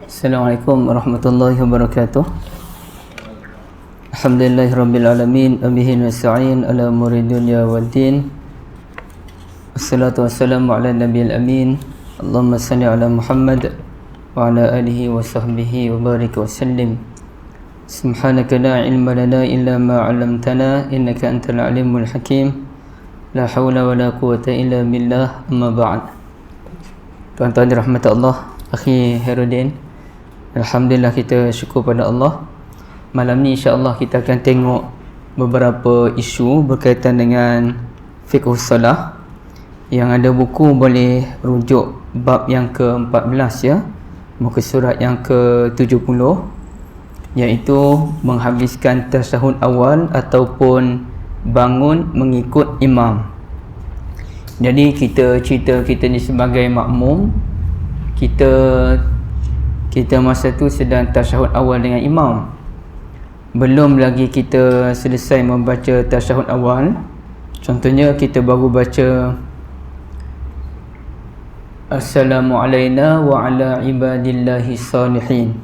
Assalamualaikum warahmatullahi wabarakatuh. Alhamdulillahirabbil alamin, bihi nasta'in ala umuri dunya waddin. Wassalatu wassalamu ala nabiyil amin. Allahumma salli ala Muhammad wa ala alihi wa sahbihi wa barik wa sallim. Subhanaka la ilma lana illa ma 'allamtana innaka antal alimul hakim. La haula wa la quwwata illa billah. Amma ba'd. Tuan-tuan dirahmati Allah, akhi Herudin, alhamdulillah kita syukur pada Allah. Malam ni insya-Allah kita akan tengok beberapa isu berkaitan dengan fiqh salah. Yang ada buku boleh rujuk bab yang ke-14 ya, muka surat yang ke-70, iaitu menghabiskan tasyahud awal ataupun bangun mengikut imam. Jadi kita ni sebagai makmum, kita masa tu sedang tasyahud awal dengan imam. Belum lagi kita selesai membaca tasyahud awal. Contohnya kita baru baca Assalamu alayna wa ala ibadillahi salihin.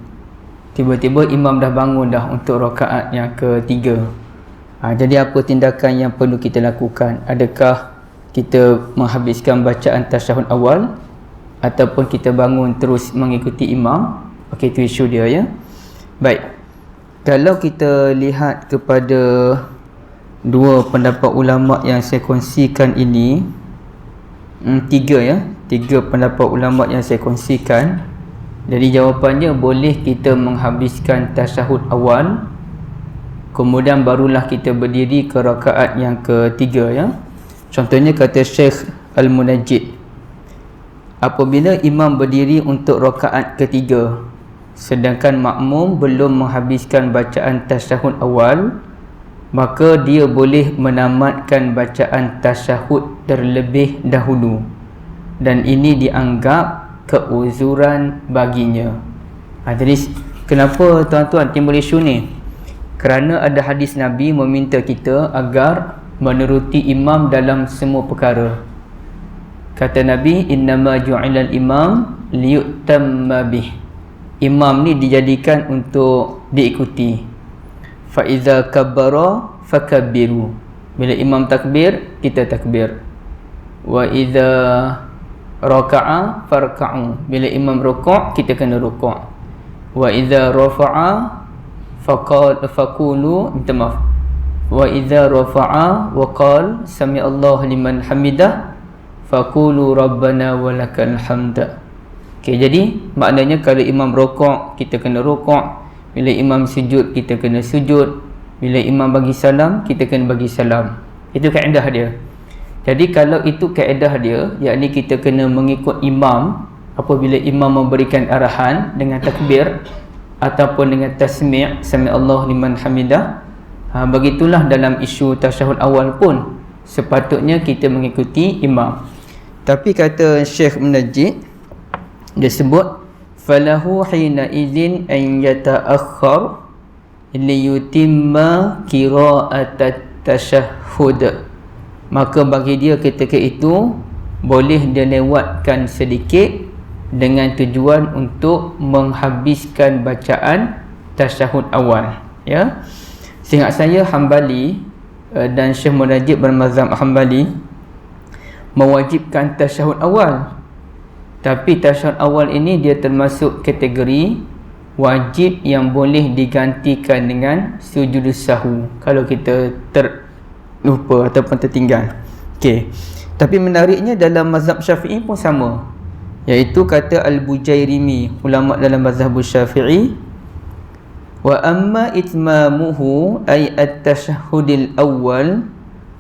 Tiba-tiba imam dah bangun dah untuk rakaat yang ketiga. Jadi apa tindakan yang perlu kita lakukan? Adakah kita menghabiskan bacaan tasyahud awal ataupun kita bangun terus mengikuti imam? Okey, itu isu dia ya. Baik. Kalau kita lihat kepada dua pendapat ulama yang saya kongsikan ini, tiga pendapat ulama yang saya kongsikan. Jadi jawapannya boleh kita menghabiskan tasyahud awal, kemudian barulah kita berdiri ke rakaat yang ketiga ya. Contohnya kata Syekh Al-Munajjid, apabila imam berdiri untuk rakaat ketiga sedangkan makmum belum menghabiskan bacaan tasyahud awal, maka dia boleh menamatkan bacaan tasyahud terlebih dahulu, dan ini dianggap keuzuran baginya. Jadi kenapa tuan-tuan timbul isu ni? Kerana ada hadis Nabi meminta kita agar menuruti imam dalam semua perkara. Kata Nabi, innama ju'ilal imam liyutamma bih. Imam ni dijadikan untuk diikuti. Fa iza kabbara fakabbiru. Bila imam takbir, kita takbir. Wa iza raka'a farka'u. Bila imam rukuk, kita kena rukuk. Wa iza rafa'a faqulu, minta maaf. Wa idza rafa'a wa qala sami Allahu liman hamidah faqulu rabbana walakal hamd. Okey, jadi maknanya kalau imam rukuk, kita kena rukuk. Bila imam sujud, kita kena sujud. Bila imam bagi salam, kita kena bagi salam. Itu kaedah dia. Jadi kalau itu kaedah dia, yakni kita kena mengikut imam apabila imam memberikan arahan dengan takbir ataupun dengan tasmi' sami Allahu liman hamidah. Begitulah dalam isu tasyahud awal pun sepatutnya kita mengikuti imam. Tapi kata Syekh Munajjid, dia sebut falahu hina idzin an yata'akhkhar liyutimma qira'atat tasyahhud. Maka bagi dia ketika itu boleh dia lewatkan sedikit dengan tujuan untuk menghabiskan bacaan tasyahud awal ya. Seingat saya Hambali dan Syekh Munajjid bermazhab Hambali mewajibkan tasyahud awal. Tapi tasyahud awal ini dia termasuk kategori wajib yang boleh digantikan dengan sujud sahwi kalau kita terlupa ataupun tertinggal. Okey. Tapi menariknya dalam mazhab Syafi'i pun sama. Iaitu kata Al-Bujairimi, ulama dalam mazhab Syafi'i, wa amma itmamuhu ay at-tashahhudil awwal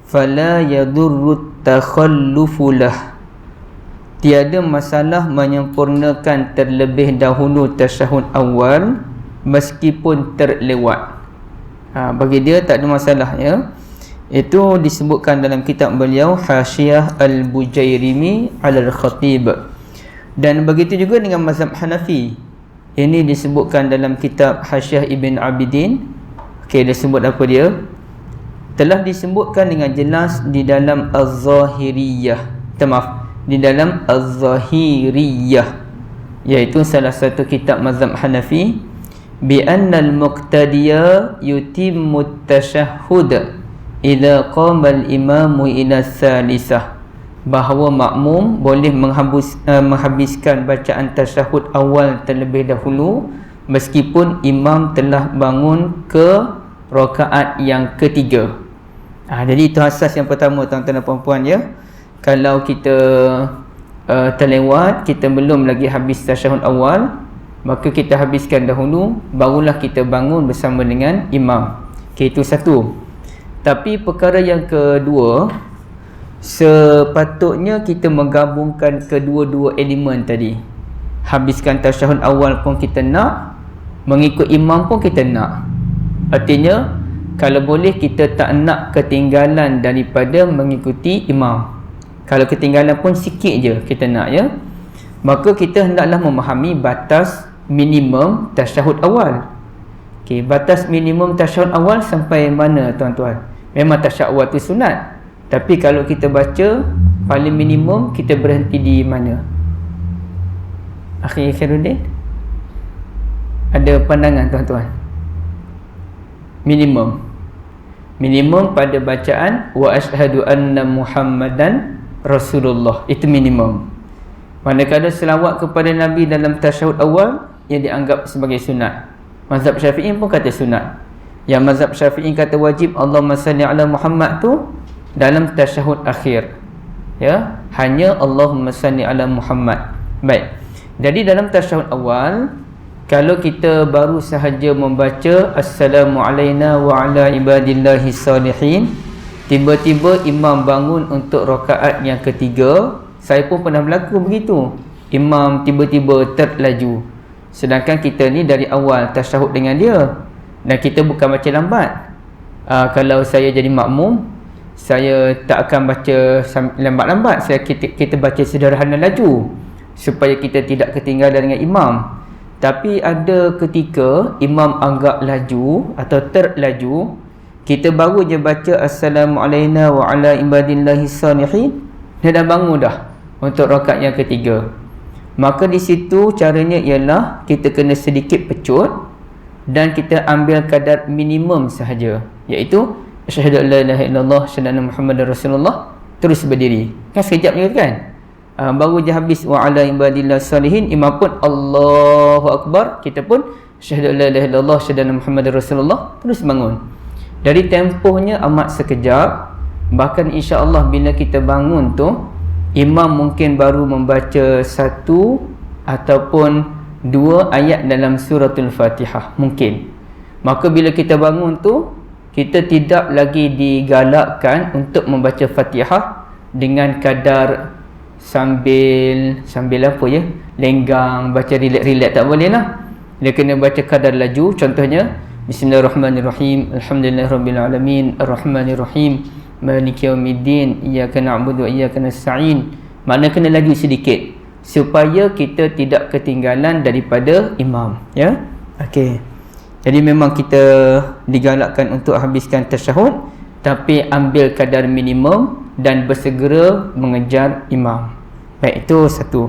fala yadurru takhallufu lah. Tiada masalah menyempurnakan terlebih dahulu tasyahud awal meskipun terlewat. Bagi dia tak ada masalah ya. Itu disebutkan dalam kitab beliau Hasyiah Al-Bujairimi 'ala al-Khatib. Dan begitu juga dengan mazhab Hanafi. Ini disebutkan dalam kitab Hasyiah Ibn Abidin. Okey, dia sebut apa dia? Telah disebutkan dengan jelas di dalam Az-Zahiriyah. Maaf, di dalam Az-Zahiriyah iaitu salah satu kitab mazhab Hanafi, bi annal muqtadiya yutimmu tashahhud idza qama al-imamu ila salisah, bahawa makmum boleh menghabiskan bacaan tasyahud awal terlebih dahulu meskipun imam telah bangun ke rakaat yang ketiga. Jadi itu asas yang pertama, tuan-tuan dan puan-puan ya. Kalau kita terlewat, kita belum lagi habis tasyahud awal, maka kita habiskan dahulu, barulah kita bangun bersama dengan imam. Itu satu. Tapi perkara yang kedua, sepatutnya kita menggabungkan kedua-dua elemen tadi. Habiskan tasyahud awal pun kita nak, mengikut imam pun kita nak. Artinya, kalau boleh kita tak nak ketinggalan daripada mengikuti imam. Kalau ketinggalan pun sikit je kita nak ya. Maka kita hendaklah memahami batas minimum tasyahud awal. Batas minimum tasyahud awal sampai mana tuan-tuan? Memang tasyahud awal tu sunat. Tapi kalau kita baca paling minimum, kita berhenti di mana? Akhi Khairuddin, ada pandangan tuan-tuan? Minimum pada bacaan wa asyhadu anna Muhammadan Rasulullah, itu minimum. Manakala selawat kepada Nabi dalam tasyahud awal yang dianggap sebagai sunat. Mazhab Syafi'i pun kata sunat. Yang mazhab Syafi'i kata wajib Allahumma salli ala Muhammad tu dalam tasyahud akhir. Ya, hanya Allahumma salli ala Muhammad. Baik. Jadi dalam tasyahud awal, kalau kita baru sahaja membaca Assalamu alayna wa ala ibadillahi salihin, tiba-tiba imam bangun untuk rakaat yang ketiga, saya pun pernah berlaku begitu. Imam tiba-tiba terlaju, sedangkan kita ni dari awal tasyahud dengan dia, dan kita bukan baca lambat. Kalau saya jadi makmum, saya tak akan baca lambat-lambat. Kita baca sederhana laju supaya kita tidak ketinggalan dengan imam. Tapi ada ketika imam agak laju atau terlaju, kita baru je baca Assalamu alayna wa ala ibadillahi salihin, dia dah bangun dah untuk rakaat yang ketiga. Maka di situ caranya ialah kita kena sedikit pecut dan kita ambil kadar minimum sahaja, iaitu asyhadu an la ilaha illallah asyhadu anna Muhammadar Rasulullah, terus berdiri. Kan sekejap je kan? Baru je habis wa ala ibadillahi salihin, imam pun Allahu Akbar, kita pun asyhadu an la ilaha illallah asyhadu anna Muhammadar Rasulullah, terus bangun. Dari tempohnya amat sekejap. Bahkan insya-Allah bila kita bangun tu, imam mungkin baru membaca satu ataupun dua ayat dalam suratul Fatihah mungkin. Maka bila kita bangun tu, kita tidak lagi digalakkan untuk membaca Fatihah dengan kadar sambil apa ya, lenggang, baca relax, tak boleh lah. Dia kena baca kadar laju. Contohnya Bismillahirrahmanirrahim, alhamdulillahirabbil alamin, arrahmanirrahim, maliki yaumiddin, iyyaka na'budu wa iyyaka nasta'in. Makna kena laju sedikit supaya kita tidak ketinggalan daripada imam ya. Okey. Jadi memang kita digalakkan untuk habiskan tasyahud, tapi ambil kadar minimum dan bersegera mengejar imam. Baik, itu satu.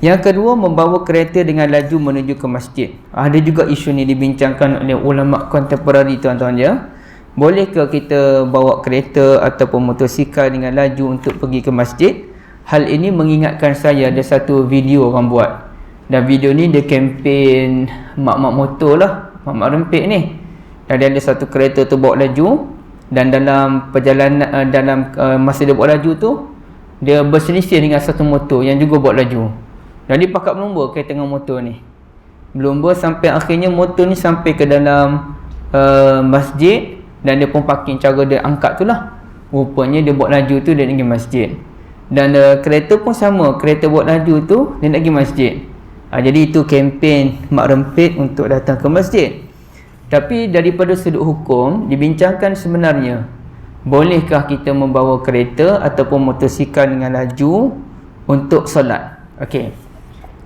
Yang kedua, membawa kereta dengan laju menuju ke masjid. Ada juga isu ni dibincangkan oleh ulama kontemporari tuan-tuan ya. Bolehkah kita bawa kereta ataupun motosikal dengan laju untuk pergi ke masjid? Hal ini mengingatkan saya ada satu video orang buat. Dan video ni dia kempen mak-mak motor lah, mak-mak rempit ni. Dan dia ada satu kereta tu bawa laju, dan dalam perjalanan masa dia bawa laju tu, dia berselisih dengan satu motor yang juga bawa laju. Dan dia pakat berlumba kereta dengan motor ni. Berlumba sampai akhirnya motor ni sampai ke dalam masjid, dan dia pun parking cara dia angkat tu lah. Rupanya dia bawa laju tu dia nak pergi masjid. Dan kereta pun sama, kereta bawa laju tu dia nak pergi masjid. Jadi itu kempen mak rempit untuk datang ke masjid. Tapi daripada sudut hukum dibincangkan sebenarnya, bolehkah kita membawa kereta ataupun motosikal dengan laju untuk solat? Okey.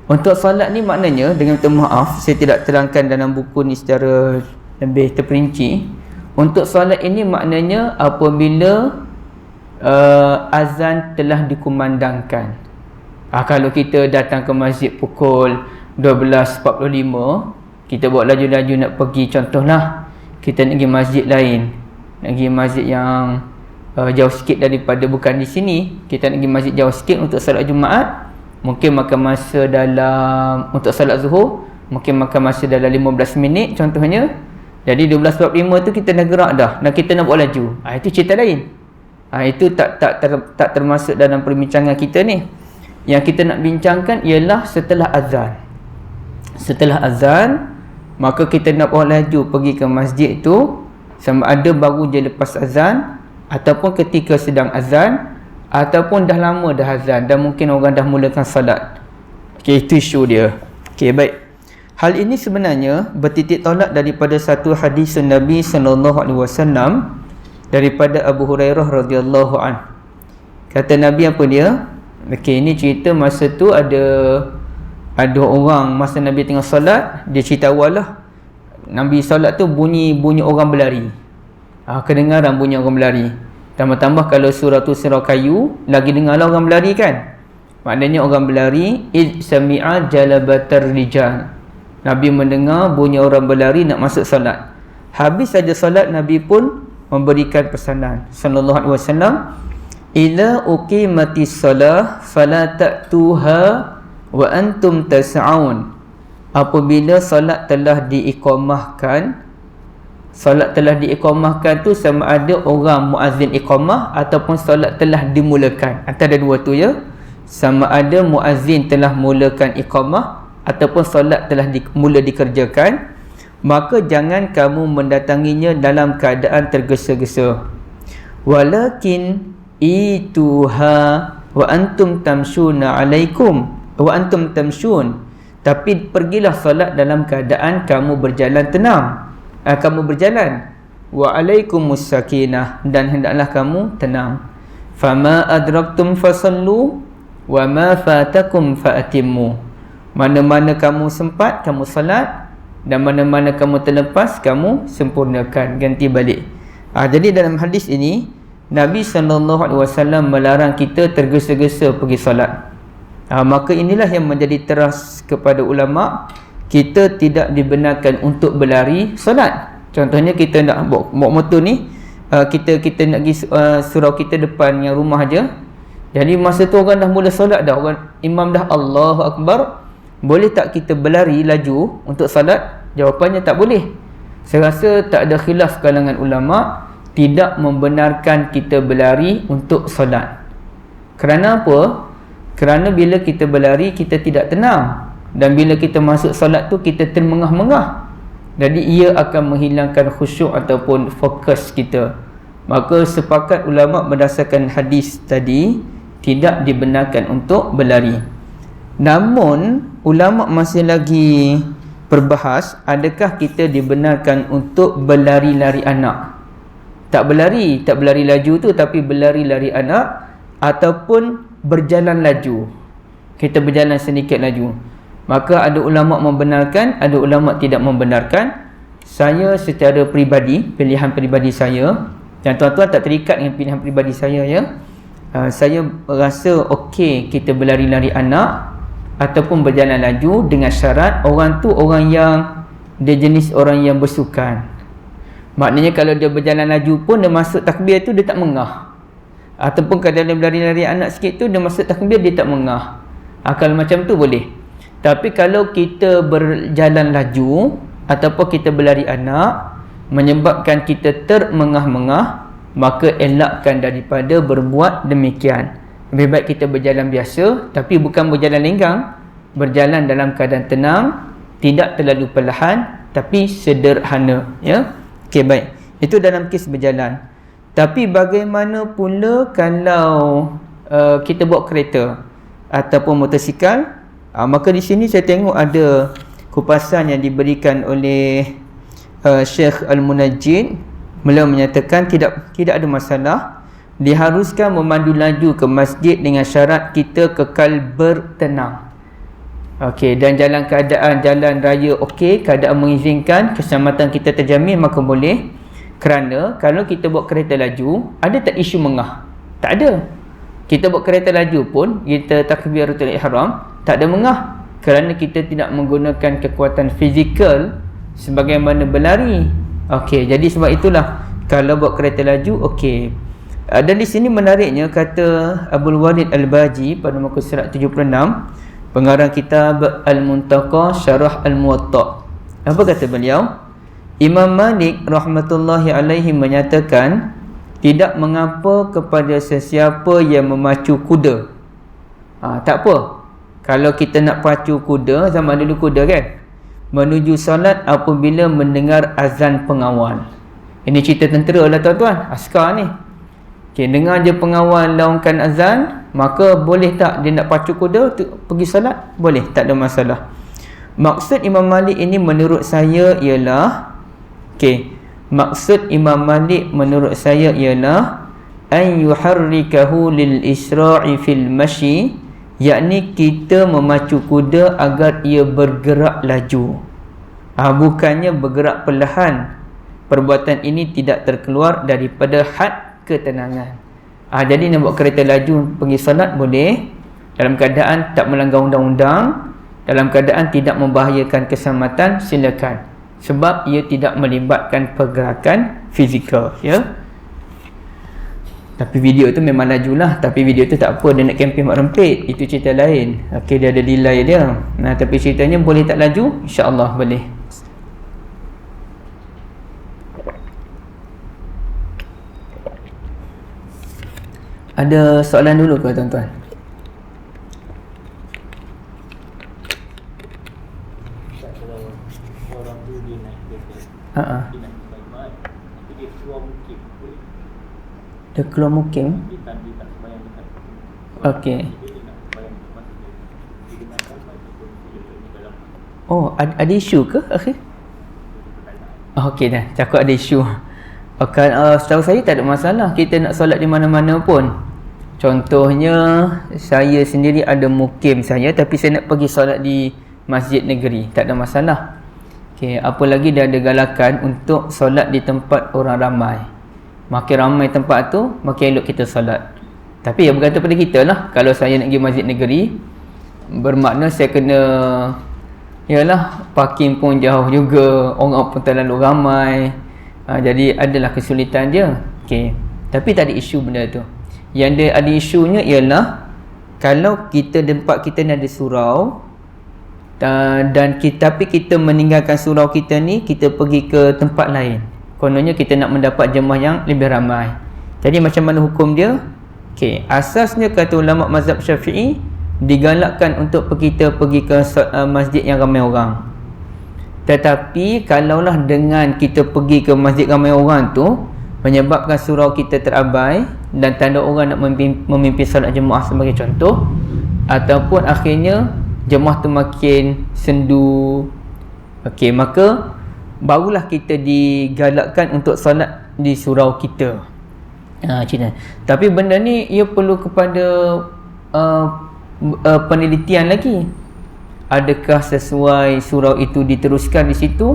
Untuk solat ni maknanya, dengan minta maaf saya tidak terangkan dalam buku ni secara lebih terperinci. Untuk solat ini maknanya apabila azan telah dikumandangkan. Kalau kita datang ke masjid pukul 12.45 kita buat laju-laju nak pergi, contohlah kita nak pergi masjid lain, nak pergi masjid yang jauh sikit daripada, bukan di sini, kita nak pergi masjid jauh sikit untuk solat Jumaat, mungkin makan masa dalam, untuk solat Zuhur mungkin makan masa dalam 15 minit contohnya. Jadi 12.45 tu kita dah gerak dah dan kita nak buat laju. Itu cerita lain. Itu tak termasuk dalam perbincangan kita ni. Yang kita nak bincangkan ialah setelah azan. Setelah azan, maka kita nak buat laju pergi ke masjid tu, sama ada baru je lepas azan, ataupun ketika sedang azan, ataupun dah lama dah azan dan mungkin orang dah mulakan salat. Okey, itu isu dia. Okey, baik. Hal ini sebenarnya bertitik tolak daripada satu hadis Nabi SAW daripada Abu Hurairah radhiyallahu an. Kata Nabi apa dia? Okey, ini cerita masa tu ada orang masa Nabi tengah solat, dia cerita awal lah. Nabi solat tu bunyi orang berlari. Kedengaran bunyi orang berlari. Tambah-tambah kalau surah tu surah kayu, lagi dengarlah orang berlari kan. Maknanya orang berlari, id sami'a jalabatar rijal. Nabi mendengar bunyi orang berlari nak masuk solat. Habis saja solat, Nabi pun memberikan pesanan sallallahu alaihi wasallam, ila uqimatis salah fala ta'tuha wa antum tas'aun. Apabila solat telah diiqamahkan, solat telah diiqamahkan tu sama ada orang muazzin iqamah ataupun solat telah dimulakan. Antara dua tu ya. Sama ada muazzin telah mulakan iqamah ataupun solat telah mula dikerjakan, maka jangan kamu mendatanginya dalam keadaan tergesa-gesa. Walakin ituha wa antum tamshuna alaikum wa antum tamshun. Tapi pergilah solat dalam keadaan kamu berjalan tenang. Kamu berjalan. Wa alaikumus sakinah, dan hendaklah kamu tenang. Fama adraktum fasallu wa ma fatakum faatimmu. Mana-mana kamu sempat, kamu salat, dan mana-mana kamu terlepas, kamu sempurnakan, ganti balik. Jadi dalam hadis ini Nabi SAW melarang kita tergesa-gesa pergi solat. Maka inilah yang menjadi teras kepada ulama, kita tidak dibenarkan untuk berlari solat. Contohnya kita nak bawa motor ni, kita nak pergi surau kita depan yang rumah aja. Jadi masa tu orang dah mula solat dah, orang imam dah Allahu Akbar, boleh tak kita berlari laju untuk solat? Jawapannya tak boleh. Saya rasa tak ada khilaf kalangan ulama tidak membenarkan kita berlari untuk solat. Kerana apa? Kerana bila kita berlari kita tidak tenang, dan bila kita masuk solat tu kita termengah-mengah. Jadi ia akan menghilangkan khusyuk ataupun fokus kita. Maka sepakat ulama berdasarkan hadis tadi tidak dibenarkan untuk berlari. Namun ulama masih lagi berbahas, adakah kita dibenarkan untuk berlari-lari anak? Tak berlari laju tu, tapi berlari-lari anak, ataupun berjalan laju. Kita berjalan sedikit laju. Maka ada ulama membenarkan, ada ulama tidak membenarkan. Saya secara peribadi, pilihan peribadi saya, dan tuan-tuan tak terikat dengan pilihan peribadi saya ya. Saya rasa okey kita berlari-lari anak ataupun berjalan laju dengan syarat orang tu orang yang dia jenis orang yang bersukan. Maknanya kalau dia berjalan laju pun dia masuk takbir tu dia tak mengah. Ataupun kalau dia berlari-lari anak sikit tu dia masuk takbir dia tak mengah. Kalau macam tu boleh. Tapi kalau kita berjalan laju ataupun kita berlari anak menyebabkan kita termengah-mengah, maka elakkan daripada berbuat demikian. Lebih baik kita berjalan biasa, tapi bukan berjalan lenggang, berjalan dalam keadaan tenang, tidak terlalu perlahan, tapi sederhana ya. Okey, baik. Itu dalam kes berjalan. Tapi bagaimana pula kalau kita bawa kereta ataupun motosikal? Maka di sini saya tengok ada kupasan yang diberikan oleh Syekh Al-Munajjid. Beliau menyatakan tidak ada masalah. Diharuskan memandu laju ke masjid dengan syarat kita kekal bertenang. Okey, dan jalan keadaan jalan raya okey, keadaan mengizinkan, keselamatan kita terjamin, maka boleh. Kerana kalau kita bawa kereta laju, ada tak isu mengah? Tak ada. Kita bawa kereta laju pun, kita takbiratul ihram, tak ada mengah. kerana kita tidak menggunakan kekuatan fizikal sebagaimana berlari. Okey, jadi sebab itulah kalau buat kereta laju, okey. Dan di sini menariknya kata Abdul Walid Al-Baji pada muka surat 76, pengarang kitab Al-Muntaqa Syarah Al-Muwatta'. Apa kata beliau? Imam Malik rahmatullahi alaihi menyatakan tidak mengapa kepada sesiapa yang memacu kuda. Tak apa. Kalau kita nak pacu kuda, zaman dulu kuda kan, menuju solat apabila mendengar azan pengawal. Ini cerita tentera lah tuan-tuan, askar ni. Okay, dengar je pengawal laungkan azan, maka boleh tak dia nak pacu kuda pergi solat? Boleh, tak ada masalah. Maksud Imam Malik ini menurut saya ialah, maksud Imam Malik menurut saya ialah an yuharrikahu lil isra'i fil mashi, yakni kita memacu kuda agar ia bergerak laju. Bukannya bergerak perlahan. Perbuatan ini tidak terkeluar daripada had ketenangan. Jadi nak buat kereta laju pergi solat boleh, dalam keadaan tak melanggar undang-undang, dalam keadaan tidak membahayakan keselamatan, silakan. Sebab ia tidak melibatkan pergerakan fizikal, ya. Tapi video tu memang lajulah. Tapi video tu tak apa, dia nak kempen mak rempit, itu cerita lain. Okey, dia ada delay dia. Tapi ceritanya boleh tak laju? InsyaAllah boleh. Ada soalan dulu ke tuan-tuan? Orang tu dia naik kereta, dia nak sembahyang, tapi dia keluar mukim. Dia keluar mukim? Dia tak sembahyang dekat. Okey. Dia nak sembahyang dekat masjid. Dia nak sembahyang di dalam. Oh, ada isu ke akhir? Okey dah, cakap ada isu. Setahu saya tak ada masalah kita nak solat di mana-mana pun. Contohnya saya sendiri ada mukim saya, tapi saya nak pergi solat di masjid negeri, tak ada masalah. Okey, apa lagi dia ada galakan untuk solat di tempat orang ramai. Makin ramai tempat tu, makin elok kita solat. Tapi ya bergantung pada kita lah. Kalau saya nak pergi masjid negeri, bermakna saya kena, yalah, parking pun jauh juga, orang pun terlalu ramai. Jadi adalah kesulitan dia. Okey, tapi tak ada isu benda tu. Yang dia ada isunya ialah kalau kita tempat kita ni ada surau, dan tapi kita meninggalkan surau kita ni, kita pergi ke tempat lain, kononnya kita nak mendapat jemaah yang lebih ramai. Jadi macam mana hukum dia? Okey, asasnya kata ulama mazhab Syafi'i, digalakkan untuk kita pergi ke masjid yang ramai orang. Tetapi kalaulah dengan kita pergi ke masjid ramai orang tu menyebabkan surau kita terabai dan tanda orang nak memimpin solat jemaah sebagai contoh, ataupun akhirnya jemaah tu makin sendu, okey, maka barulah kita digalakkan untuk solat di surau kita. Cina. Tapi benda ni ia perlu kepada penelitian lagi. Adakah sesuai surau itu diteruskan di situ,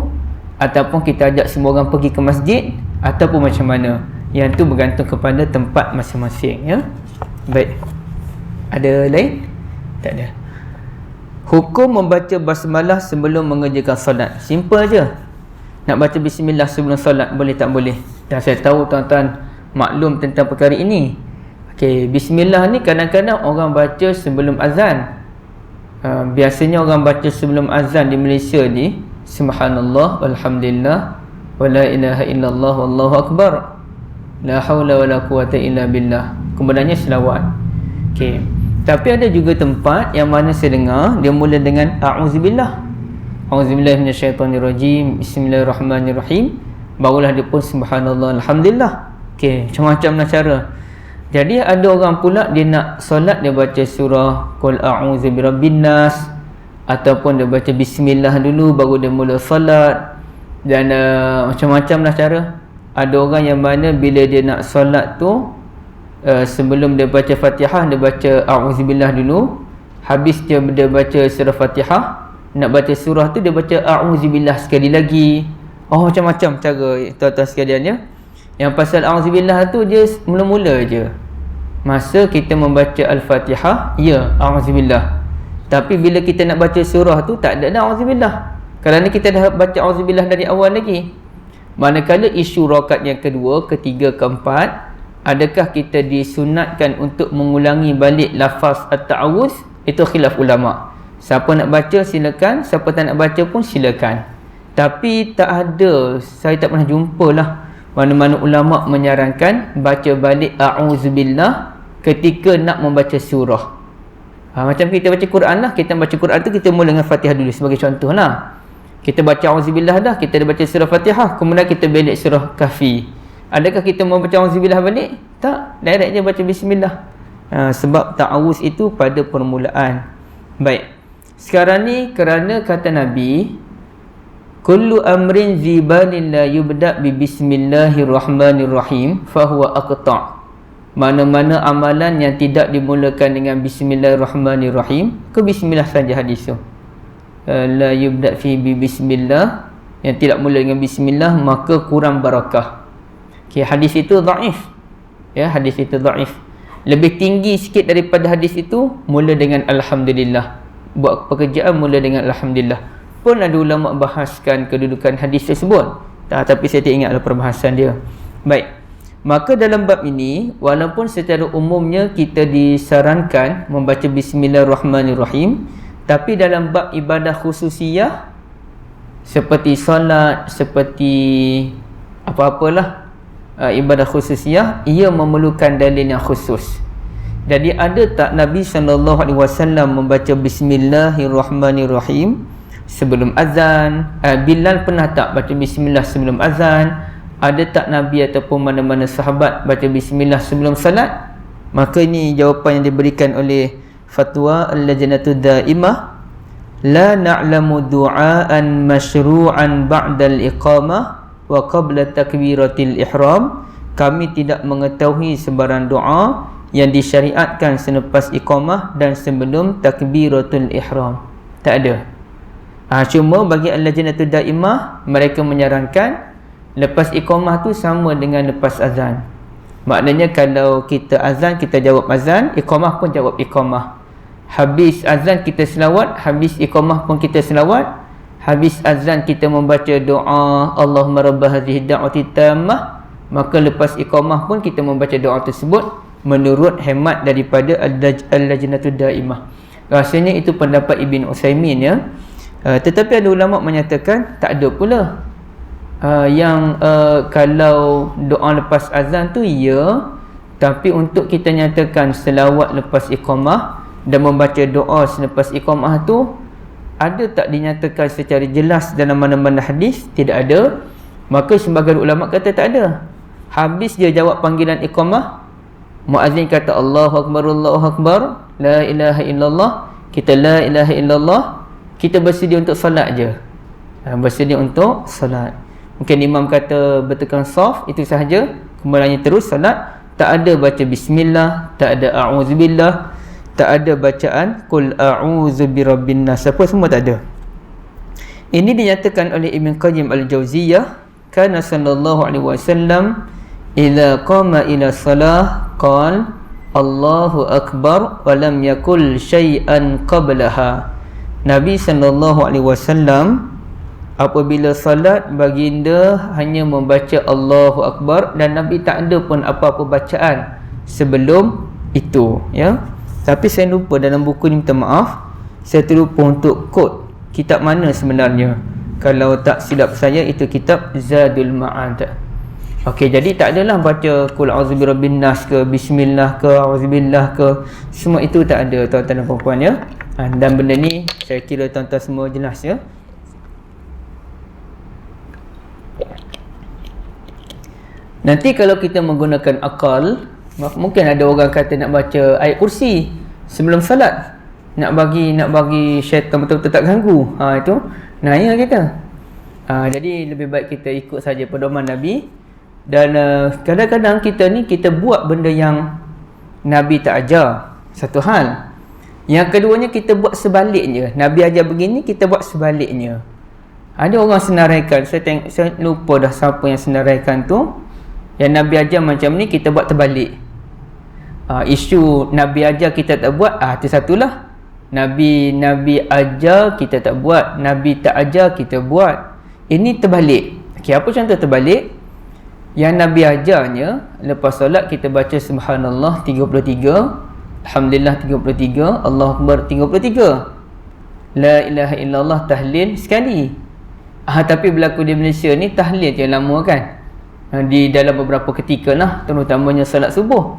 ataupun kita ajak semua orang pergi ke masjid, ataupun macam mana? Yang tu bergantung kepada tempat masing-masing, ya. Baik. Ada lain? Tak ada. Hukum membaca basmalah sebelum mengerjakan solat. Simple je. Nak baca bismillah sebelum solat, boleh tak boleh? Dan saya tahu tuan-tuan maklum tentang perkara ini. Okey, bismillah ni kadang-kadang orang baca sebelum azan. Biasanya orang baca sebelum azan di Malaysia ni, subhanallah walhamdulillah wala ilaha illallah wallahu akbar, la haula wala quwata illa billah. Kemudiannya selawat. Okey. Tapi ada juga tempat yang mana saya dengar dia mula dengan a'udzubillah. A'udzubillahi minasyaitonirrajim. Bismillahirrahmanirrahim. Barulah dia pun subhanallah alhamdulillah. Okey, macam-macam cara. Jadi ada orang pula dia nak solat, dia baca surah Qul a'udzu birabbin nas, ataupun dia baca bismillah dulu baru dia mula solat. Dan macam-macam lah cara. Ada orang yang mana bila dia nak solat tu, sebelum dia baca Fatihah, dia baca a'udzubillah dulu. Habis dia baca surah Fatihah, nak baca surah tu dia baca a'udzubillah sekali lagi. Macam-macam cara tuan-tuan sekalian, ya. Yang pasal a'udzubillah tu dia mula-mula je. Masa kita membaca Al-Fatihah, ya a'udzubillah. Tapi bila kita nak baca surah tu tak ada dah auzubillah. Kerana kita dah baca auzubillah dari awal lagi. Manakala isu rakaat yang kedua, ketiga, keempat, adakah kita disunatkan untuk mengulangi balik lafaz at-ta'awuz? Itu khilaf ulama. Siapa nak baca silakan, siapa tak nak baca pun silakan. Tapi tak ada, saya tak pernah jumpa lah mana-mana ulama menyarankan baca balik a'udzubillah ketika nak membaca surah. Macam kita baca Quran lah, kita baca Quran tu kita mula dengan Fatihah dulu sebagai contoh lah. Kita baca auzubillah dah, kita dah baca surah Fatihah, kemudian kita balik surah Kahfi. Adakah kita mau baca auzubillah balik? Tak, direct je baca bismillah. Sebab ta'awuz itu pada permulaan. Baik. Sekarang ni kerana kata Nabi, kullu amrin zibalin la yubda' bi bismillahirrahmanirrahim fahuwa aqta'. Mana-mana amalan yang tidak dimulakan dengan bismillahirrahmanirrahim, ke bismillah saja hadis tu. La yubda' fi bi bismillah, yang tidak mula dengan bismillah maka kurang barakah. Okay, hadis itu dhaif. Ya, hadis itu dhaif. Lebih tinggi sikit daripada hadis itu mula dengan alhamdulillah. Buat pekerjaan mula dengan alhamdulillah. Pun ada ulama bahaskan kedudukan hadis tersebut. Tapi saya tak ingatlah perbahasan dia. Baik. Maka dalam bab ini, walaupun secara umumnya kita disarankan membaca bismillahirrahmanirrahim, tapi dalam bab ibadah khususiyah seperti solat, seperti apa-apalah ibadah khususiyah, ia memerlukan dalil yang khusus. Jadi ada tak Nabi SAW membaca bismillahirrahmanirrahim sebelum azan? Bilal pernah tak baca bismillah sebelum azan? Ada tak Nabi ataupun mana-mana sahabat baca bismillah sebelum salat? Maka ini jawapan yang diberikan oleh Fatwa Al-Lajnatud Daimah, la na'lamu du'aan masyru'an ba'dal iqamah wa qabla takbiratil ihram. Kami tidak mengetahui sebarang doa yang disyariatkan selepas iqamah dan sebelum takbiratul ihram. Tak ada. Cuma bagi Al-Lajnatud Daimah, mereka menyarankan lepas iqamah tu sama dengan lepas azan. Maknanya kalau kita azan, kita jawab azan, iqamah pun jawab iqamah. Habis azan kita selawat, habis iqamah pun kita selawat. Habis azan kita membaca doa Allahumma rabb hadhihi da'wati tammah, maka lepas iqamah pun kita membaca doa tersebut menurut hemat daripada Al-Lajnatud Daimah. Rasanya itu pendapat Ibn Utsaimin, ya. Tetapi ada ulama menyatakan tak ada pula yang kalau doa lepas azan tu ya, tapi untuk kita nyatakan selawat lepas iqamah dan membaca doa selepas iqamah tu, ada tak dinyatakan secara jelas dalam mana-mana hadis? Tidak ada. Maka sebagian ulama kata tak ada. Habis dia jawab panggilan iqamah, muazzin kata Allahu Akbar, Allahu Akbar, la ilaha illallah, kita la ilaha illallah, kita bersedia untuk salat je. Bersedia untuk salat. Mungkin imam kata bertekan saf, itu sahaja, kemudiannya terus salat. Tak ada baca bismillah, tak ada a'udzubillah, tak ada bacaan qul a'udzu birabbin nas, apa semua tak ada. Ini dinyatakan oleh Ibn Qayyim Al-Jauziyah, kana sallallahu alaihi wasallam idza qama ila salah qala Allahu akbar wa lam yakul syai'an qablaha. Nabi sallallahu alaihi wasallam apabila salat, baginda hanya membaca Allahu akbar dan Nabi tak ada pun apa-apa bacaan sebelum itu, ya. Tapi saya lupa dalam buku ni, minta maaf, saya terlupa untuk kod kitab mana sebenarnya. Kalau tak silap saya itu kitab Zadul Ma'ad. Okey, jadi tak adalah baca qul a'udzu birabbin nas ke, bismillah ke, auzubillah ke, semua itu tak ada, tuan-tuan dan puan-puan, ya. Dan benda ni saya kira tuan-tuan semua jelas, ya. Nanti kalau kita menggunakan akal, mungkin ada orang kata nak baca ayat kursi sebelum salat, nak bagi syaitan betul-betul tak ganggu. Itu naya kita. Jadi lebih baik kita ikut saja pedoman Nabi. Dan kadang-kadang kita buat benda yang Nabi tak ajar, satu hal. Yang keduanya kita buat sebaliknya. Nabi ajar begini, kita buat sebaliknya. Ada orang senaraikan, saya lupa dah siapa yang senaraikan tu. Yang Nabi ajar macam ni, kita buat terbalik. Isu Nabi ajar kita tak buat, itu satulah. Nabi ajar kita tak buat, Nabi tak ajar kita buat. Ini terbalik. Okey, apa contoh terbalik? Yang Nabi ajarnya, lepas solat kita baca subhanallah 33, alhamdulillah 33, Allahu akbar 33, la ilaha illallah tahlil sekali. Tapi berlaku di Malaysia ni tahlil je lama kan, di dalam beberapa ketika lah, terutamanya solat subuh.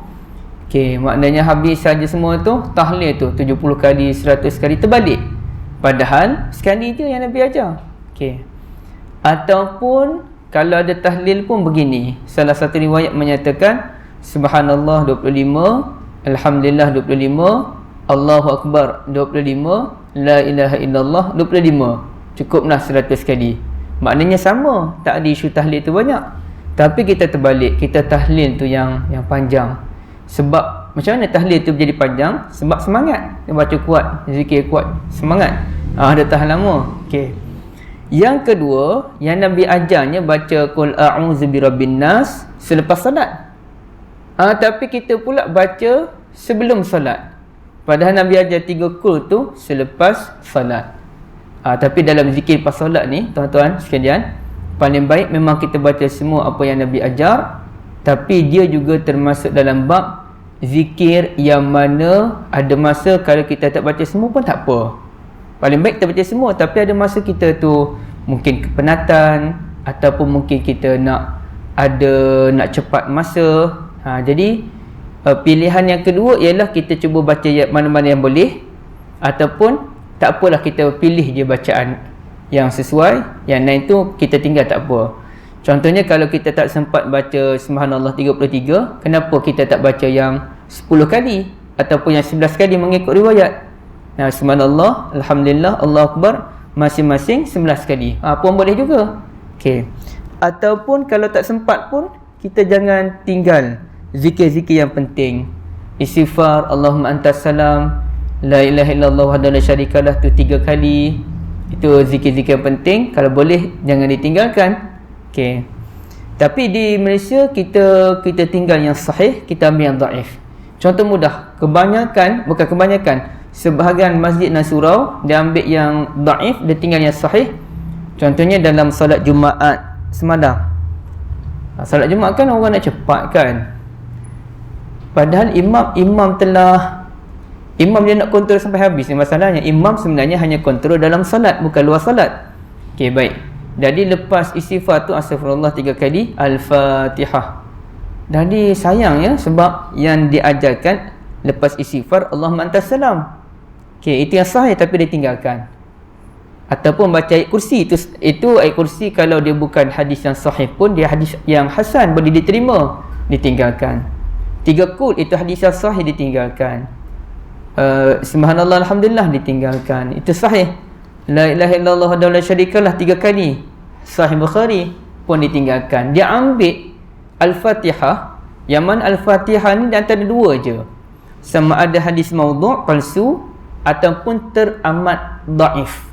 Okey, maknanya habis saja semua tu, tahlil tu 70 kali, 100 kali, terbalik. Padahal sekali je yang Nabi ajar. Okey. Ataupun kalau ada tahlil pun begini. Salah satu riwayat menyatakan subhanallah 25, alhamdulillah 25, Allahu akbar 25, la ilaha illallah 25. Cukuplah 100 kali. Maknanya sama, tak ada isu tahlil tu banyak. Tapi kita terbalik, kita tahlil tu yang panjang. Sebab macam mana tahlil tu menjadi panjang? Sebab semangat. Dia baca kuat, zikir kuat, semangat. Ada tahan lama. Okey. Yang kedua, yang Nabi ajarnya baca qul a'udzu birabbin nas selepas solat. Tapi kita pula baca sebelum solat. Padahal Nabi ajar 3 qul tu selepas solat. Tapi dalam zikir pas solat ni, tuan-tuan sekalian, paling baik memang kita baca semua apa yang Nabi ajar. Tapi dia juga termasuk dalam bab zikir yang mana ada masa kalau kita tak baca semua pun tak apa. Paling baik kita baca semua, tapi ada masa kita tu mungkin kepenatan, ataupun mungkin kita nak cepat masa. Jadi pilihan yang kedua ialah kita cuba baca mana-mana yang boleh, ataupun tak apalah kita pilih je bacaan yang sesuai, yang lain tu kita tinggal tak apa. Contohnya kalau kita tak sempat baca subhanallah 33, kenapa kita tak baca yang 10 kali ataupun yang 11 kali mengikut riwayat? Subhanallah, alhamdulillah, Allahu akbar masing-masing 11 kali. Pun boleh juga. Okey. Ataupun kalau tak sempat pun, kita jangan tinggal zikir-zikir yang penting. Istighfar, Allahumma antas salam, la ilaha illallah wahdahu la syarikalah tu 3 kali. Itu zikir-zikir yang penting, kalau boleh jangan ditinggalkan. Okey. Tapi di Malaysia kita tinggal yang sahih, kita ambil yang dhaif. Contoh mudah, bukan kebanyakan, sebahagian masjid dan surau dia ambil yang dhaif, dia tinggal yang sahih. Contohnya dalam solat Jumaat semalam. Solat Jumaat kan orang nak cepat kan. Padahal imam dia nak kontrol sampai habis ni masalahnya. Imam sebenarnya hanya kontrol dalam solat, bukan luar solat. Okey, baik. Jadi lepas istighfar tu astagfirullah 3 kali, Al-Fatihah. Jadi sayang ya, sebab yang diajarkan lepas istighfar Allahumma antas salam. Okey, itu yang sahih tapi ditinggalkan. Ataupun baca ayat kursi, itu ayat kursi kalau dia bukan hadis yang sahih pun, dia hadis yang hasan, boleh diterima, ditinggalkan. 3 qul itu hadis yang sahih, ditinggalkan. Subhanallah alhamdulillah, ditinggalkan. Itu sahih. La ilaha illallah wahdahu la syarikalah 3 kali, Sahih Bukhari, pun ditinggalkan. Dia ambil Al-Fatihah, yang mana Al-Fatihah ni di antara 2 je, sama ada hadis maudhu' palsu ataupun teramat dhaif.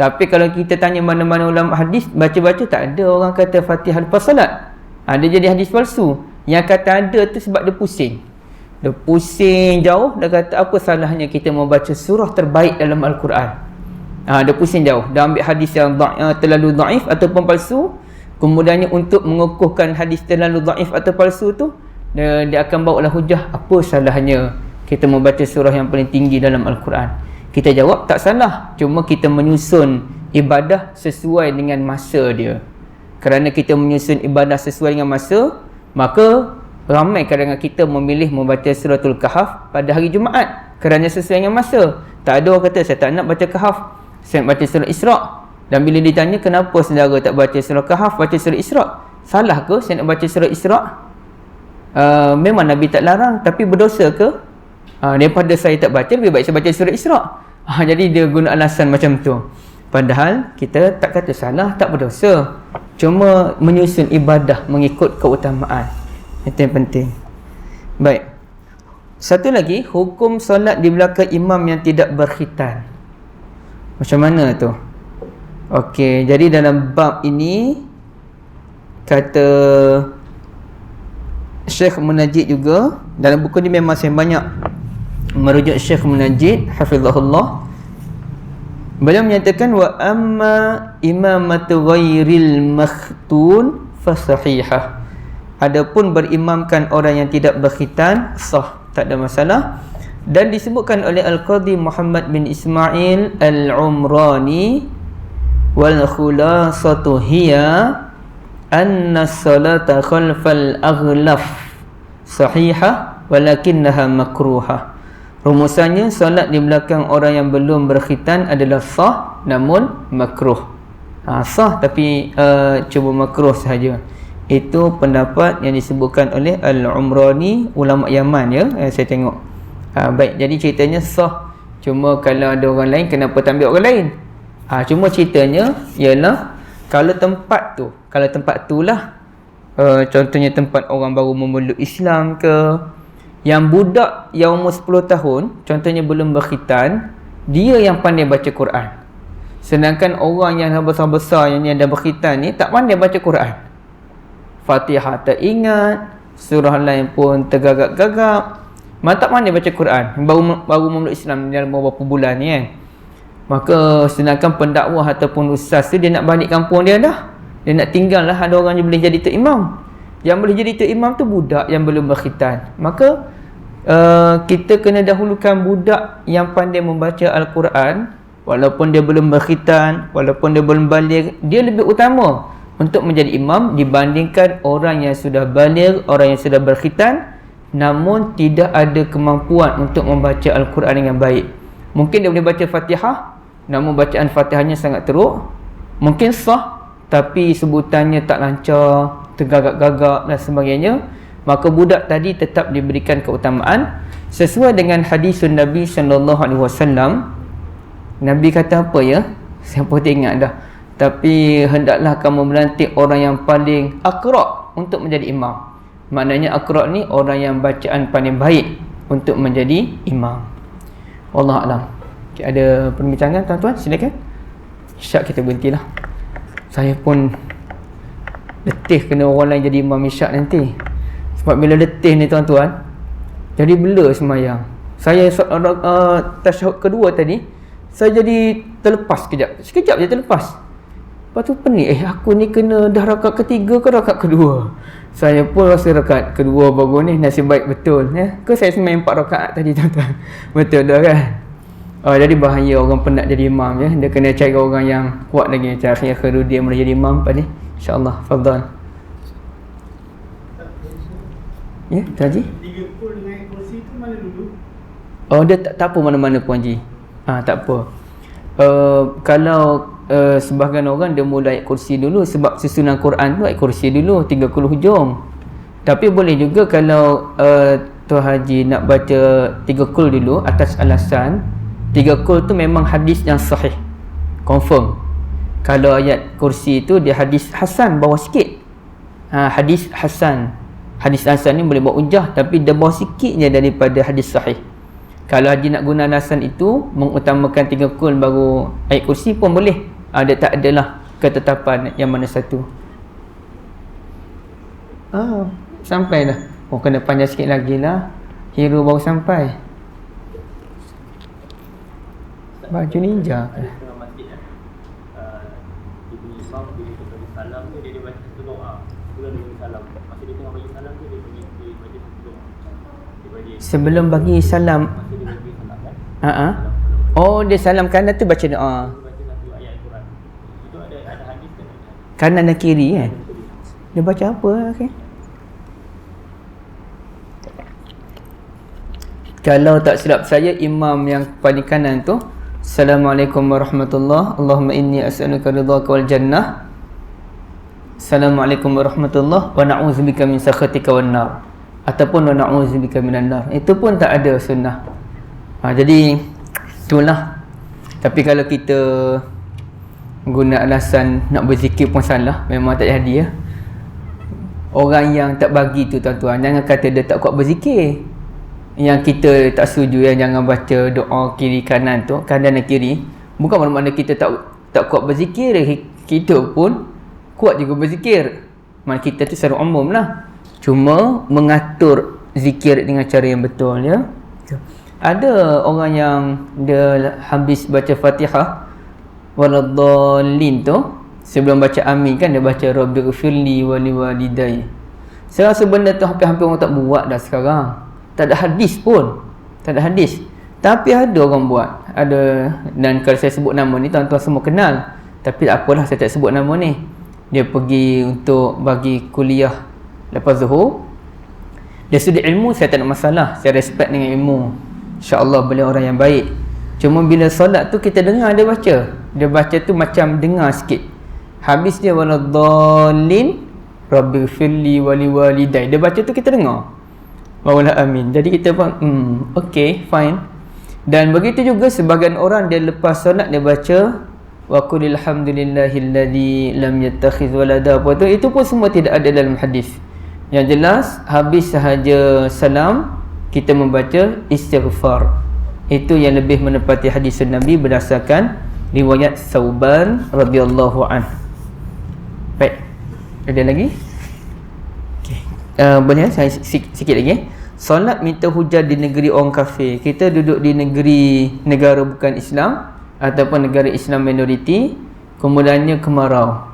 Tapi kalau kita tanya mana-mana ulama hadis, baca-baca tak ada orang kata Fatihah lepas salat. Dia jadi hadis palsu. Yang kata ada tu sebab dia pusing jauh. Dia kata apa salahnya kita membaca surah terbaik dalam Al-Quran. Dia pusing jauh, dia ambil hadis yang terlalu dhaif ataupun palsu. Kemudiannya untuk mengukuhkan hadis terlalu dhaif atau palsu tu, dia akan bawa lah hujah, apa salahnya kita membaca surah yang paling tinggi dalam Al-Quran. Kita jawab tak salah, cuma kita menyusun ibadah sesuai dengan masa dia. Kerana kita menyusun ibadah sesuai dengan masa, maka ramai kalangan kita memilih membaca suratul Kahf pada hari Jumaat kerana sesuai dengan masa. Tak ada orang kata saya tak nak baca Kahf, saya nak baca surah Isra'. Dan bila ditanya kenapa saudara tak baca surah Kahf, baca surah Isra', salah ke saya nak baca surah Isra'? Memang Nabi tak larang, tapi berdosa ke? Daripada saya tak baca, lebih baik saya baca surah Isra'. Jadi dia guna alasan macam tu. Padahal kita tak kata salah, tak berdosa, cuma menyusun ibadah mengikut keutamaan. Itu yang penting. Baik. Satu lagi, hukum solat di belakang imam yang tidak berkhitan. Macam mana tu? Okey, jadi dalam bab ini kata Syekh Munajjid juga, dalam buku ni memang saya banyak merujuk Syekh Munajjid hafizahullah, beliau menyatakan wa amma imamatu ghairil makhtun fasahihah. Adapun berimamkan orang yang tidak berkhitan sah, tak ada masalah. Dan disebutkan oleh Al-Qadhi Muhammad bin Ismail Al-Umrani, wal khulasatu hiya anna salata khalfal aghlaf sahihah walakinnaha makruhah. Rumusannya, solat di belakang orang yang belum berkhitan adalah sah namun makruh. Sah tapi cuma makruh sahaja. Itu pendapat yang disebutkan oleh Al-Umrani, ulama Yaman ya, saya tengok. Baik, jadi ceritanya sah. Cuma kalau ada orang lain, kenapa tak ambil orang lain? Cuma ceritanya ialah kalau tempat tu lah, contohnya tempat orang baru memeluk Islam ke, yang budak yang umur 10 tahun contohnya belum berkhitan, dia yang pandai baca Quran. Sedangkan orang yang besar-besar yang dah berkhitan ni tak pandai baca Quran. Fatihah tak ingat, surah lain pun tergagap-gagap, tak pandai baca Quran, baru memeluk Islam dalam beberapa bulan ni kan. Maka sedangkan pendakwah ataupun ustaz tu dia nak balik kampung dia dah, dia nak tinggal lah, ada orang yang boleh jadi tok imam. Yang boleh jadi tok imam tu budak yang belum berkhitan. Maka kita kena dahulukan budak yang pandai membaca Al-Quran, walaupun dia belum berkhitan, walaupun dia belum baligh, dia lebih utama untuk menjadi imam dibandingkan orang yang sudah baligh, orang yang sudah berkhitan namun tidak ada kemampuan untuk membaca Al-Quran dengan baik. Mungkin dia boleh baca Fatihah namun bacaan Fatihahnya sangat teruk, mungkin sah tapi sebutannya tak lancar, tergagap-gagap dan sebagainya. Maka budak tadi tetap diberikan keutamaan sesuai dengan hadisun Nabi SAW. Nabi kata apa ya? Saya pun tak ingat dah. Tapi hendaklah kamu melantik orang yang paling akra' untuk menjadi imam. Maknanya akra' ni orang yang bacaan paling baik untuk menjadi imam. Wallahualam. Okay, ada perbincangan tuan-tuan? Silakan. Isyak kita berhentilah. Saya pun letih kena orang lain jadi imam isyak nanti. Sebab bila letih ni tuan-tuan, jadi blur semayang. Saya tasyahud kedua tadi, saya jadi terlepas sekejap je terlepas. Lepas tu pening, aku ni kena dah rakaat ketiga ke rakaat kedua. Saya pun rasa rakaat kedua baru ni, nasib baik betul ya. Ke saya semayang 4 rakaat tadi tuan-tuan. Betul dah kan? Jadi bahaya orang penat jadi imam ya. Dia kena cari orang yang kuat lagi. Macam Akhir Khairuddin boleh jadi imam pada ni. InsyaAllah. Fadhal. Ya, Tuan Haji? 3 kul dengan kursi tu mana dulu? Dia tak apa mana-mana pun Haji. Tak apa. Kalau sebahagian orang dia mula ayat kursi dulu, sebab susunan Quran tu ayat kursi dulu 30 hujung. Tapi boleh juga kalau Tuan Haji nak baca 3 kul dulu atas alasan 3 kul tu memang hadis yang sahih, confirm. Kalau ayat kursi tu dia hadis hasan, bawah sikit. Hadis hasan. Hadis hasan ni boleh buat hujah, tapi dia bawah sikit je daripada hadis sahih. Kalau Haji nak guna alasan itu, mengutamakan 3 kul baru ayat kursi pun boleh. Dia tak adalah ketetapan yang mana satu. Sampai dah. Kena panjang sikit lagi lah. Hero baru sampai. Baju ninja ke? Tengah masjid kan, dia punya imam bila dia bagi salam tu dia baca satu doa. Sebelum dia bagi salam, masa dia tengah bagi salam tu dia baca satu doa. Sebelum bagi salam, masa dia bagi salam kan, dia salam kanan tu baca doa. dia baca satu ayat Al-Quran. Itu ada hadis kan? Kanan dan kiri kan? Dia baca apa? Okay. Kalau tak silap saya, imam yang paling kanan tu, Assalamualaikum warahmatullahi, Allahumma inni as'aluka ridhaka wal jannah, Assalamualaikum warahmatullahi wa na'udzubika min sakhatika wan nar, ataupun wa na'udzubika minan nar. Itu pun tak ada sunnah. Jadi itulah. Tapi kalau kita guna alasan nak berzikir pun salah, memang tak jadi ya. Orang yang tak bagi tu tuan-tuan, jangan kata dia tak kuat berzikir. Yang kita tak setuju jangan baca doa kiri kanan tu, kanan dan kiri. Bukan bermakna kita tak kuat berzikir. Kita pun kuat juga berzikir. Maksud kita tu secara umum lah. Cuma mengatur zikir dengan cara yang betul ya. Ada orang yang dia habis baca Fatihah waladdallin tu, sebelum baca amin kan dia baca rabbighfirli wa liwalidayya. Saya rasa benda tu hampir-hampir orang tak buat dah sekarang. Tak ada hadis pun. Tak ada hadis. Tapi ada orang buat. Ada, dan kalau saya sebut nama ni tuan-tuan semua kenal. Tapi tak apalah saya tak sebut nama ni. Dia pergi untuk bagi kuliah lepas zuhur. Dia studi ilmu, saya tak ada masalah. Saya respect dengan ilmu. InsyaAllah beliau orang yang baik. Cuma bila solat tu kita dengar dia baca. Dia baca tu macam dengar sikit. Habis dia waladdallin rabbighfirli wa liwalidayya. Dia baca tu kita dengar. Wala amin. Jadi kita pun okay, fine. Dan begitu juga sebahagian orang dia lepas solat dia baca wa qulil hamdulillahilladzi lam yattakhiz walada. Apa tu? Itu pun semua tidak ada dalam hadis. Yang jelas habis sahaja salam kita membaca istighfar. Itu yang lebih menepati hadis Nabi berdasarkan riwayat Sauban radhiyallahu anhu. Baik. Ada lagi? Okey. Boleh saya sikit lagi. Solat minta hujan di negeri orang kafir. Kita duduk di negara bukan Islam ataupun negara Islam minoriti, kemudiannya kemarau.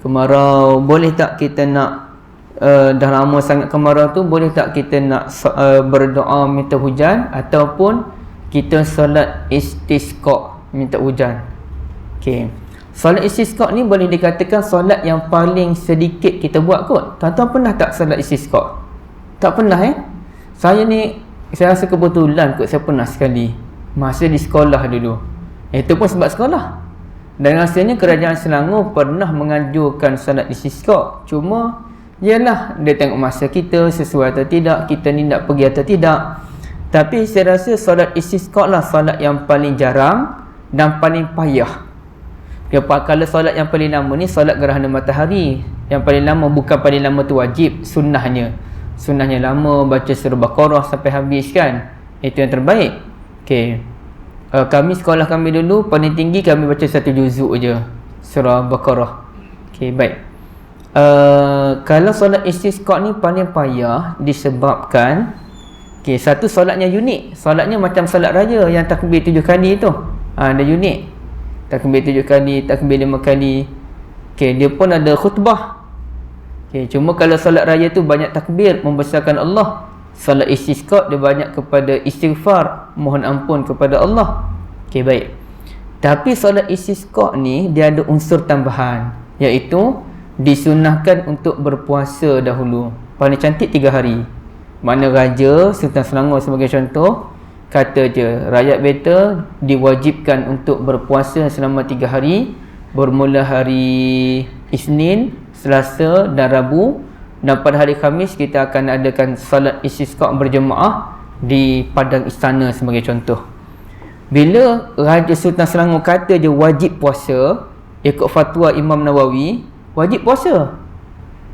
Kemarau, boleh tak kita nak dah lama sangat kemarau tu, boleh tak kita nak berdoa minta hujan ataupun kita solat istisqa minta hujan. Okey. Solat istisqa ni boleh dikatakan solat yang paling sedikit kita buat kot. Tuan-tuan pernah tak solat istisqa? Tak pernah Saya rasa kebetulan kot saya pernah sekali. Masa di sekolah dulu. Itu pun sebab sekolah. Dan rasanya kerajaan Selangor pernah menganjurkan solat istisqa. Cuma yalah, dia tengok masa kita sesuai atau tidak, kita ni nak pergi atau tidak. Tapi saya rasa solat istisqa lah solat yang paling jarang dan paling payah. Kalau solat yang paling lama ni solat gerhana matahari. Yang paling lama, bukan paling lama tu wajib, sunnahnya. Sunnahnya lama, baca surah Baqarah sampai habis kan. Itu yang terbaik. Okey. Kami sekolah kami dulu paling tinggi kami baca 1 juzuk je surah Baqarah. Okey, baik. Kalau solat istisqa ni paling payah disebabkan satu solatnya unik. Solatnya macam solat raya yang takbir 7 kali tu. Ada unik. Takbir 7 kali, takbir 5 kali. Dia pun ada khutbah. Cuma kalau solat raya tu banyak takbir, membesarkan Allah. Solat istisqa dia banyak kepada istighfar, mohon ampun kepada Allah. Baik. Tapi solat istisqa ni dia ada unsur tambahan, iaitu disunahkan untuk berpuasa dahulu. Paling cantik 3 hari. Mana Raja Sultan Selangor sebagai contoh kata je, rakyat beta diwajibkan untuk berpuasa selama 3 hari, bermula hari Isnin, Selasa dan Rabu, dan pada hari Khamis kita akan adakan salat istisqa berjemaah di padang istana sebagai contoh. Bila Raja Sultan Selangor kata je wajib puasa, ikut fatwa Imam Nawawi, wajib puasa.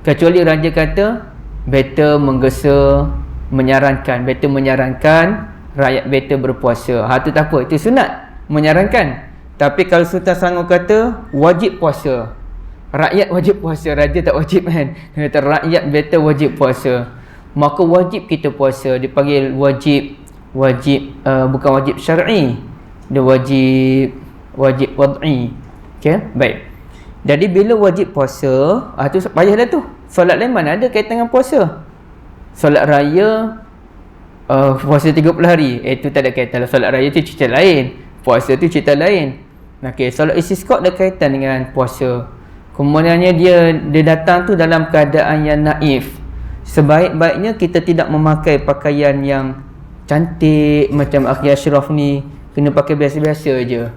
Kecuali raja kata beta menyarankan rakyat beta berpuasa. Itu tak apa, itu sunat, menyarankan. Tapi kalau Sultan Selangor kata wajib puasa, rakyat wajib puasa, raja tak wajib kan. Dia kata rakyat beta wajib puasa, maka wajib kita puasa. Dipanggil wajib bukan wajib syar'i, dia wajib wad'i. Baik. Jadi bila wajib puasa, tu payah dah tu. Solat lain mana ada kaitan dengan puasa. Solat raya puasa 30 hari, itu tak ada kaitan. Solat raya tu cerita lain, puasa tu cerita lain. Solat istisqa ada kaitan dengan puasa. Kemudiannya dia datang tu dalam keadaan yang naif. Sebaik-baiknya kita tidak memakai pakaian yang cantik macam Akhi Ashraf ni, kena pakai biasa-biasa je.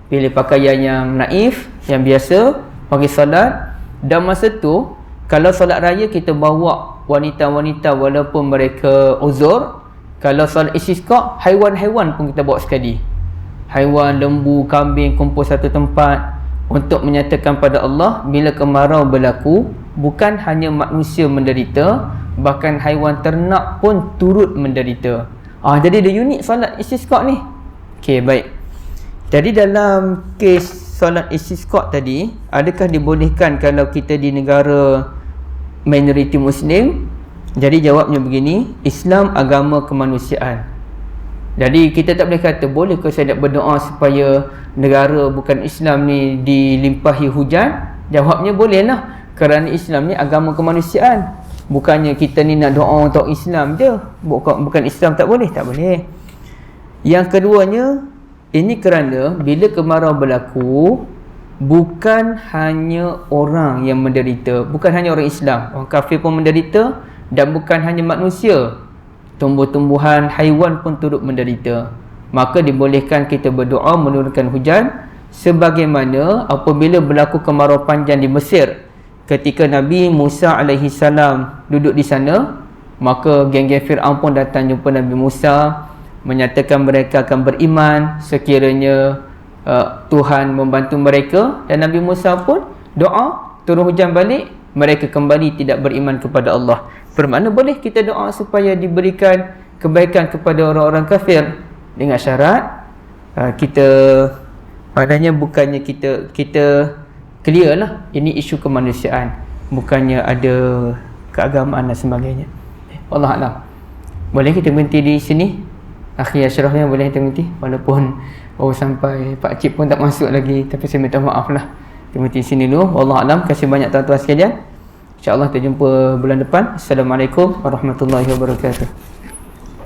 Pilih pakaian yang naif, yang biasa, pergi solat. Dan masa tu kalau solat raya kita bawa wanita-wanita walaupun mereka uzur. Kalau solat istisqa, haiwan-haiwan pun kita bawa sekali. Haiwan, lembu, kambing kumpul satu tempat untuk menyatakan pada Allah bila kemarau berlaku, bukan hanya manusia menderita, bahkan haiwan ternak pun turut menderita. Jadi dia unik solat istisqa ni. Baik. Jadi dalam kes solat istisqa tadi, adakah dibolehkan kalau kita di negara minoriti Muslim? Jadi jawabnya begini, Islam agama kemanusiaan. Jadi kita tak boleh kata boleh ke saya nak berdoa supaya negara bukan Islam ni dilimpahi hujan? Jawabnya bolehlah, kerana Islam ni agama kemanusiaan. Bukannya kita ni nak doa untuk Islam je, bukan Islam tak boleh, tak boleh. Yang keduanya, ini kerana bila kemarau berlaku, bukan hanya orang yang menderita, bukan hanya orang Islam, orang kafir pun menderita, dan bukan hanya manusia, tumbuh-tumbuhan, haiwan pun turut menderita. Maka dibolehkan kita berdoa menurunkan hujan, sebagaimana apabila berlaku kemarau panjang di Mesir ketika Nabi Musa alaihi salam duduk di sana, maka geng-geng Fir'aun pun datang jumpa Nabi Musa, menyatakan mereka akan beriman sekiranya Tuhan membantu mereka, dan Nabi Musa pun doa turun hujan balik, mereka kembali tidak beriman kepada Allah. Bermakna boleh kita doa supaya diberikan kebaikan kepada orang-orang kafir, dengan syarat kita, maknanya bukannya kita clear lah, ini isu kemanusiaan, bukannya ada keagamaan dan sebagainya. Allah Alam. Boleh kita berhenti di sini? Akhir Ashrafnya boleh kita berhenti, walaupun baru sampai Pak Cip pun tak masuk lagi, tapi saya minta maaf lah. Kita berhenti sini dulu. Allah Alam. Kasih banyak tuan-tuan sekalian. InsyaAllah kita jumpa bulan depan. Assalamualaikum warahmatullahi wabarakatuh.